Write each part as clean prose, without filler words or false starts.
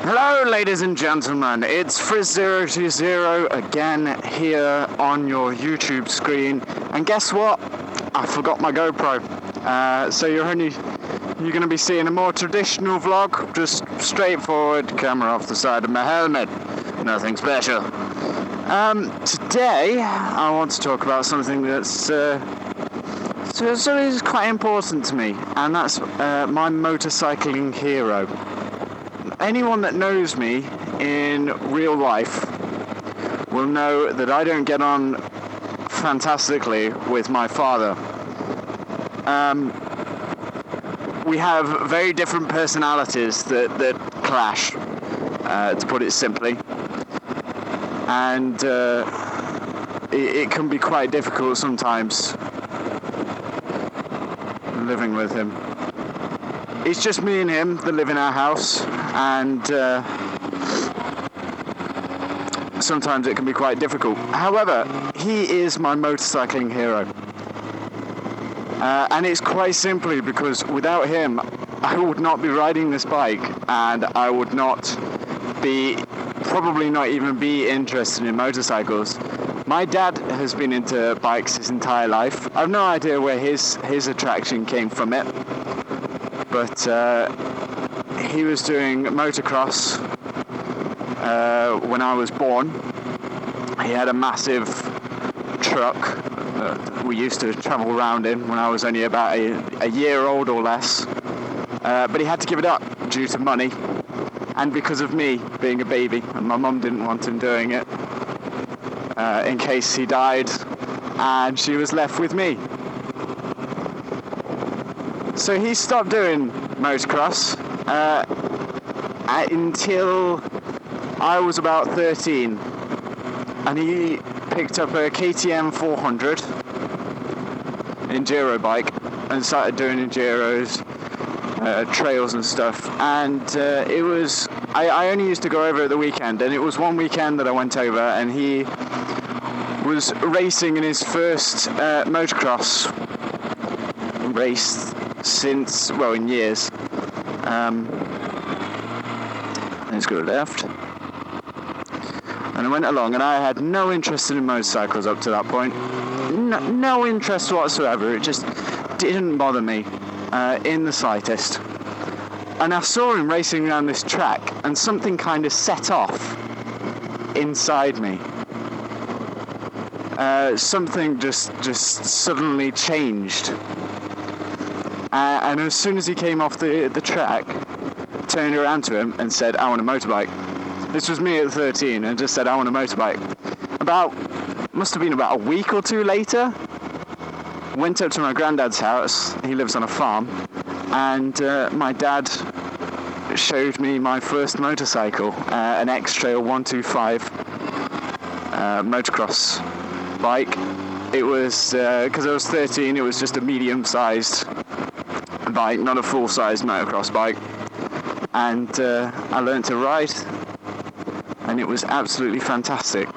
Hello, ladies and gentlemen. It's Friz020 again here on your YouTube screen. And guess what? I forgot my GoPro. So you're going to be seeing a more traditional vlog, just straightforward camera off the side of my helmet. Nothing special. Today I want to talk about something that's is quite important to me, and that's my motorcycling hero. Anyone that knows me in real life will know that I don't get on fantastically with my father. We have very different personalities that clash, to put it simply, and it can be quite difficult sometimes living with him. It's just me and him that live in our house, and sometimes it can be quite difficult. However, he is my motorcycling hero. And it's quite simply because without him, I would not be riding this bike, and I would probably not even be interested in motorcycles. My dad has been into bikes his entire life. I've no idea where his attraction came from it, but he was doing motocross when I was born. He had a massive truck we used to travel around in when I was only about a year old or less, but he had to give it up due to money and because of me being a baby, and my mum didn't want him doing it in case he died, and she was left with me. So he stopped doing motocross until I was about 13, and he picked up a KTM 400 enduro bike and started doing enduros, trails and stuff, and I only used to go over at the weekend, and it was one weekend that I went over, and he was racing in his first motocross race in years. Let's go left. And I went along, and I had no interest in motorcycles up to that point. No interest whatsoever. It just didn't bother me in the slightest. And I saw him racing around this track, and something kind of set off inside me. Something just suddenly changed. And as soon as he came off the track, I turned around to him and said, "I want a motorbike." This was me at 13, and just said, "I want a motorbike." Must have been about a week or two later, went up to my granddad's house. He lives on a farm, and my dad showed me my first motorcycle, an X-Trail 125 motocross bike. It was, because I was 13, it was just a medium-sized bike, not a full-sized motocross bike, and I learned to ride, and it was absolutely fantastic.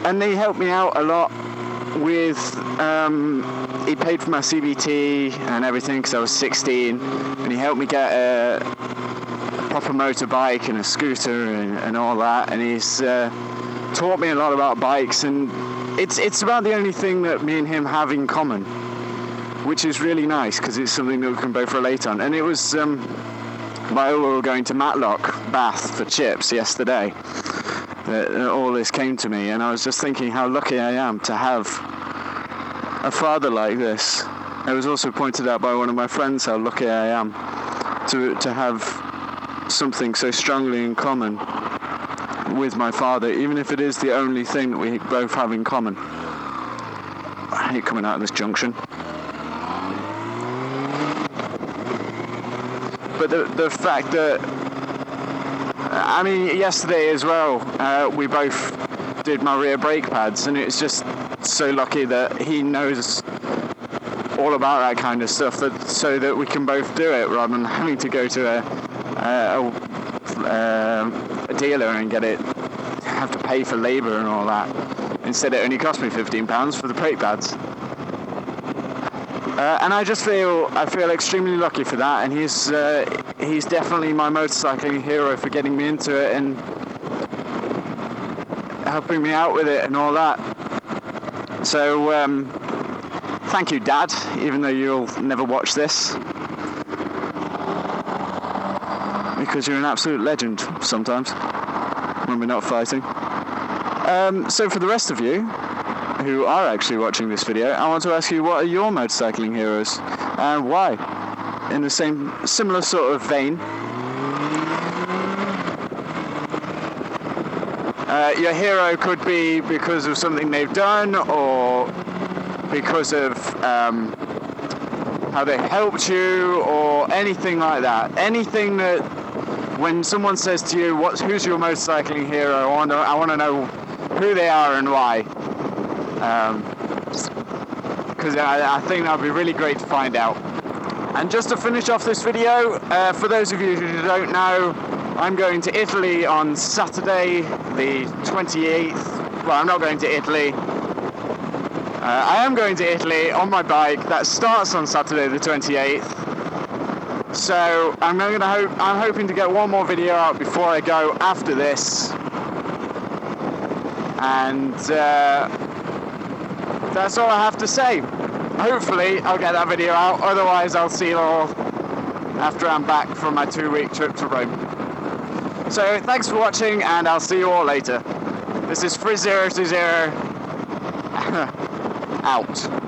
And they helped me out a lot with, he paid for my CVT and everything because I was 16, and he helped me get a proper motorbike and a scooter and all that, and he's taught me a lot about bikes, and it's about the only thing that me and him have in common, which is really nice because it's something that we can both relate on. And it was while we were going to Matlock, Bath, for chips yesterday, that all this came to me, and I was just thinking how lucky I am to have a father like this. It was also pointed out by one of my friends how lucky I am to have something so strongly in common with my father, even if it is the only thing that we both have in common. I hate coming out of this junction. But the fact that, I mean, yesterday as well, we both did my rear brake pads, and it's just so lucky that he knows all about that kind of stuff, so that we can both do it rather than having to go to a dealer and have to pay for labour and all that. Instead, it only cost me £15 for the brake pads. And I feel extremely lucky for that, and he's definitely my motorcycling hero for getting me into it and helping me out with it and all that. So thank you, Dad, even though you'll never watch this, because you're an absolute legend sometimes when we're not fighting. So for the rest of you who are actually watching this video, I want to ask you, what are your motorcycling heroes and why? In the similar sort of vein, your hero could be because of something they've done, or because of how they helped you, or anything like that. Anything that, when someone says to you, who's your motorcycling hero, I want to know who they are and why. Because I think that would be really great to find out. And just to finish off this video, for those of you who don't know, I'm going to Italy on Saturday the 28th. Well, I'm not going to Italy. I am going to Italy on my bike. That starts on Saturday the 28th. So I'm hoping to get one more video out before I go after this. And that's all I have to say. Hopefully I'll get that video out, otherwise I'll see you all after I'm back from my 2-week trip to Rome. So thanks for watching, and I'll see you all later. This is Friz 020 out.